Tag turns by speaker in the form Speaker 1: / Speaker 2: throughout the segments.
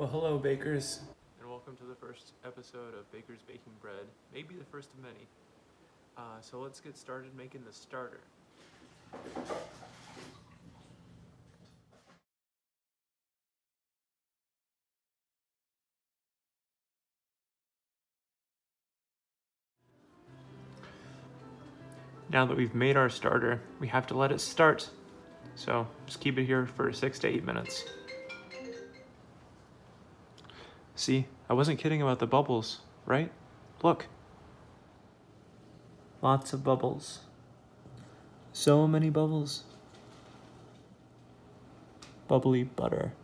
Speaker 1: Well, hello, bakers, and welcome to the first episode of Baker's Baking Bread, maybe the first of many. So let's get started making the starter. Now that we've made our starter, we have to let it start. So just keep it here for 6 to 8 minutes. See, I wasn't kidding about the bubbles, right? Look. Lots of bubbles. So many bubbles. Bubbly butter.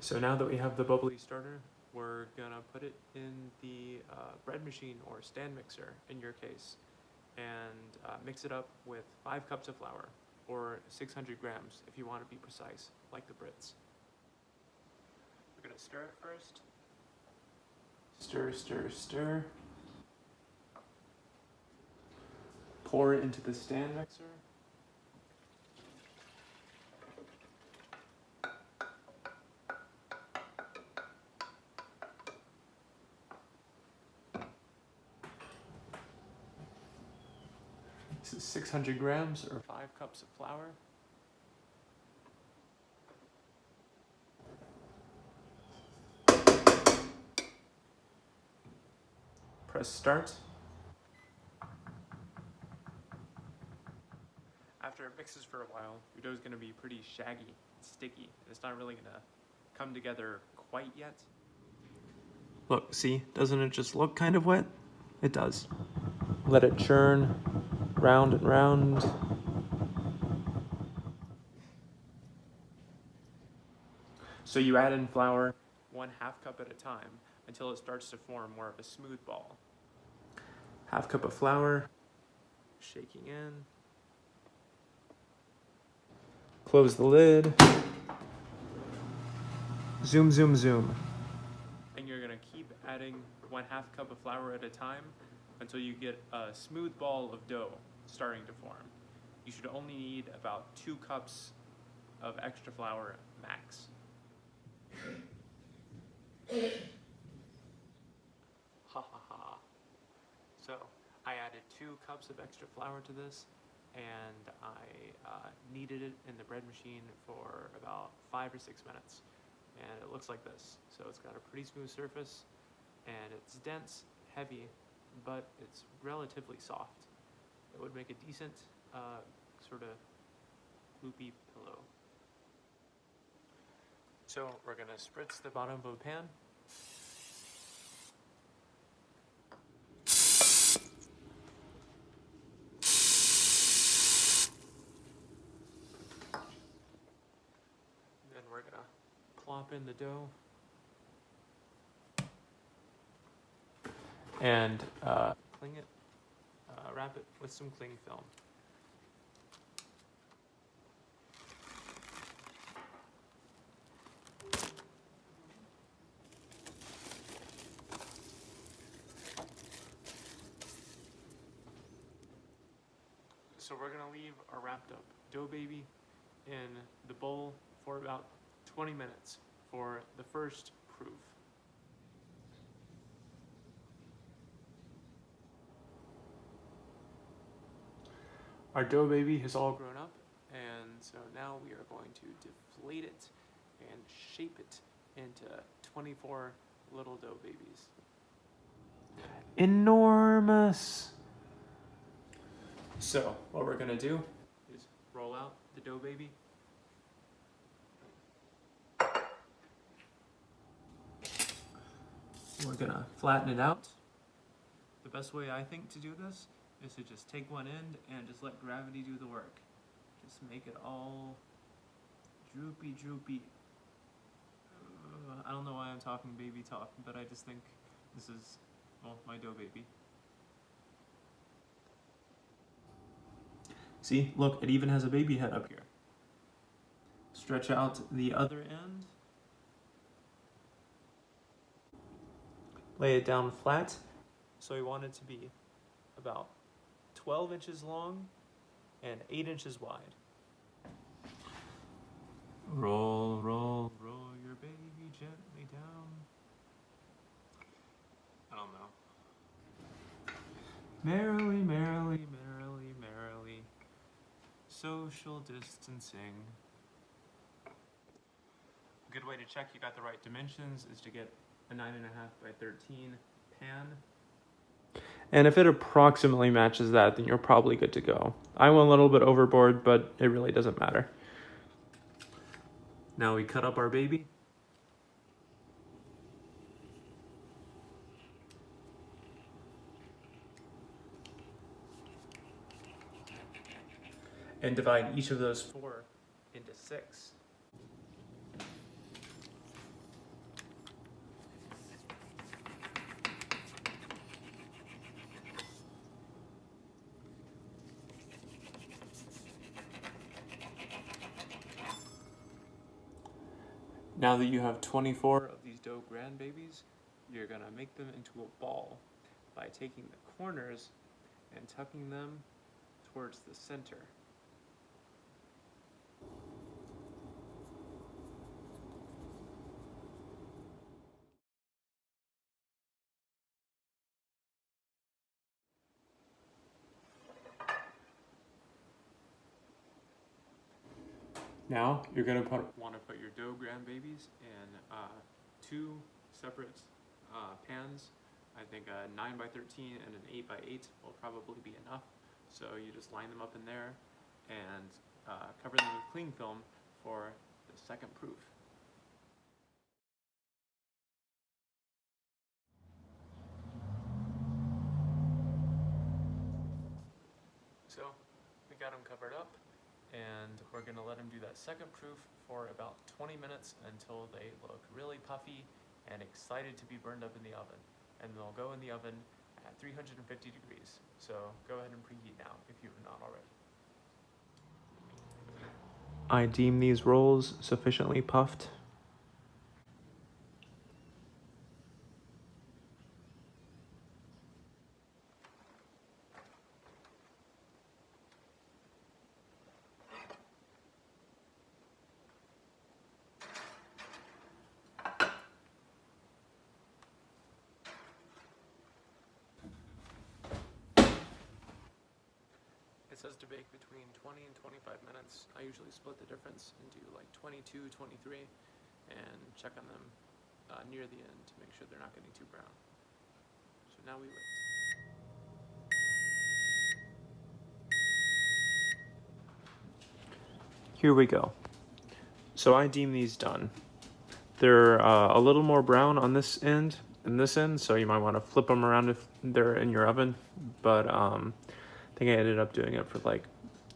Speaker 1: So now that we have the bubbly starter, we're gonna put it in the bread machine or stand mixer in your case, and mix it up with 5 cups of flour, or 600 grams if you want to be precise, like the Brits. We're gonna stir it first. Stir, stir, stir. Pour it into the stand mixer. This is 600 grams or 5 cups of flour. Press start. After it mixes for a while, your dough is going to be pretty shaggy and sticky. It's not really going to come together quite yet. Look, see, doesn't it just look kind of wet? It does. Let it churn round and round. So you add in flour 1/2 cup at a time until it starts to form more of a smooth ball. 1/2 cup of flour, shaking in. Close the lid. Zoom, zoom, zoom. And you're gonna keep adding 1/2 cup of flour at a time until you get a smooth ball of dough starting to form. You should only need about 2 cups of extra flour max. Ha ha ha. So I added 2 cups of extra flour to this, and I kneaded it in the bread machine for about 5 or 6 minutes. And it looks like this. So it's got a pretty smooth surface, and it's dense, heavy, but it's relatively soft. It would make a decent sort of loopy pillow. So we're gonna spritz the bottom of a pan. Then we're gonna plop in the dough and cling it, wrap it with some cling film. So we're gonna leave our wrapped up dough baby in the bowl for about 20 minutes for the first proof. Our dough baby has all grown up, and so now we are going to deflate it and shape it into 24 little dough babies. Enormous! So what we're gonna do is roll out the dough baby. We're gonna flatten it out. The best way I think to do this is to just take one end and just let gravity do the work. Just make it all droopy, droopy. I don't know why I'm talking baby talk, but I just think this is, well, my dough baby. See, look, it even has a baby head up here. Stretch out the other end. Lay it down flat. So we want it to be about 12 inches long and 8 inches wide. Roll, roll, roll your baby gently down. I don't know. Merrily, merrily, merrily, merrily. Social distancing. A good way to check you got the right dimensions is to get a 9.5 by 13 pan. And if it approximately matches that, then you're probably good to go. I went a little bit overboard, but it really doesn't matter. Now we cut up our baby. And divide each of those 4 into 6. Now that you have 24 of these dough grandbabies, you're gonna make them into a ball by taking the corners and tucking them towards the center. Now you're gonna want to put your dough grandbabies in 2 separate pans. I think a 9 by 13 and an 8 by 8 will probably be enough. So you just line them up in there and cover them with cling film for the second proof. So we got them covered up, and we're gonna let them do that second proof for about 20 minutes until they look really puffy and excited to be burned up in the oven. And they'll go in the oven at 350 degrees. So go ahead and preheat now if you've not already. I deem these rolls sufficiently puffed. It says to bake between 20 and 25 minutes. I usually split the difference and do like 22, 23, and check on them near the end to make sure they're not getting too brown. So now we wait. Here we go. So I deem these done. They're a little more brown on this end than this end, so you might want to flip them around if they're in your oven. But I think I ended up doing it for like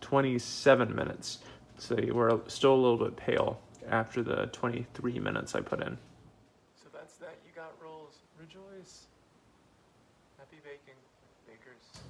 Speaker 1: 27 minutes. So we're still a little bit pale after the 23 minutes I put in. So that's that. You got rolls. Rejoice. Happy baking, bakers.